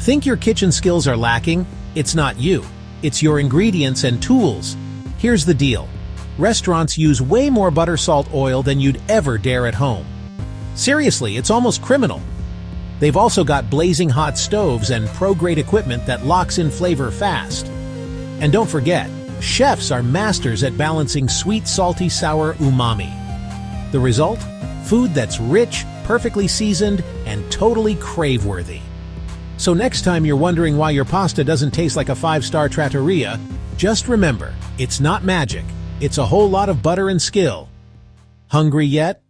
Think your kitchen skills are lacking? It's not you. It's your ingredients and tools. Here's the deal. Restaurants use way more butter salt oil than you'd ever dare at home. Seriously, it's almost criminal. They've also got blazing hot stoves and pro-grade equipment that locks in flavor fast. And don't forget, chefs are masters at balancing sweet, salty, sour umami. The result? Food that's rich, perfectly seasoned, and totally crave-worthy. So next time you're wondering why your pasta doesn't taste like a 5-star trattoria, just remember, it's not magic. It's a whole lot of butter and skill. Hungry yet?